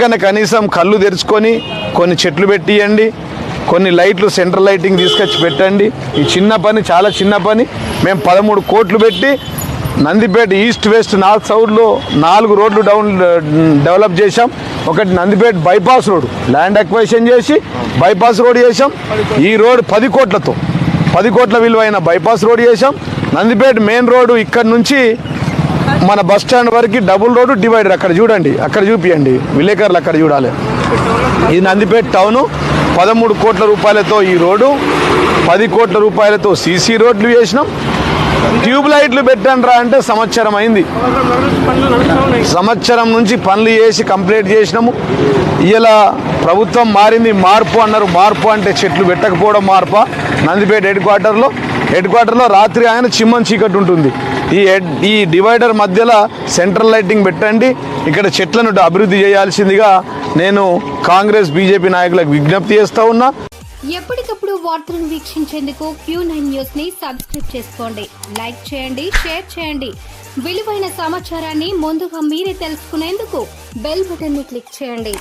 ఇప్పటికైనా కనీసం కళ్ళు తెరుచుకొని కొన్ని చెట్లు పెట్టియండి, కొన్ని లైట్లు సెంట్రల్ లైటింగ్ తీసుకొచ్చి పెట్టండి. ఈ చిన్న పని, చాలా చిన్న పని. మేము 13 కోట్లు పెట్టి నందిపేట ఈస్ట్ వెస్ట్ నార్త్ సౌత్లో 4 రోడ్లు డెవలప్ చేశాం. ఒకటి Nandipet bypass road land acquisition చేసి బైపాస్ రోడ్ చేశాం. ఈ రోడ్ 10 కోట్లతో 10 కోట్ల విలువైన బైపాస్ రోడ్ చేశాం. నందిపేట మెయిన్ రోడ్డు ఇక్కడ నుంచి మన బస్ స్టాండ్ వరకు డబుల్ రోడ్డు డివైడర్ అక్కడ చూడండి, అక్కడ చూపియండి, విలేకరులు అక్కడ చూడాలి. ఈ నందిపేట టౌను 13 కోట్ల రూపాయలతో ఈ రోడ్డు, 10 కోట్ల రూపాయలతో సీసీ రోడ్లు వేసినాం. ట్యూబ్ లైట్లు పెట్టండి అంటే సంవత్సరం అయింది. సంవత్సరం నుంచి పనులు చేసి కంప్లీట్ చేసినాము. ఇలా ప్రభుత్వం మారింది, మార్పు అన్నారు. మార్పు అంటే చెట్లు పెట్టకపోవడం మార్పా? నందిపేట హెడ్ క్వార్టర్లో రాత్రి ఆయన చిమ్మన్ చీకటి ఉంటుంది. ఈ డివైడర్ మధ్యలో సెంట్రల్ లైటింగ్ పెట్టండి. ఇక్కడ చెట్లను అభివృద్ధి చేయాల్సిందిగా నేను కాంగ్రెస్ బీజేపీ నాయకులకు విజ్ఞప్తి చేస్తూ ఉన్నా. ఎప్పటికప్పుడు వార్తలను వీక్షించేందుకు Q9 న్యూస్ ని సబ్స్క్రైబ్ చేసుకోండి, లైక్ చేయండి, షేర్ చేయండి. విలువైన సమాచారాన్ని ముందుగా మీరే తెలుసుకునేందుకు బెల్ బటన్ ని క్లిక్ చేయండి.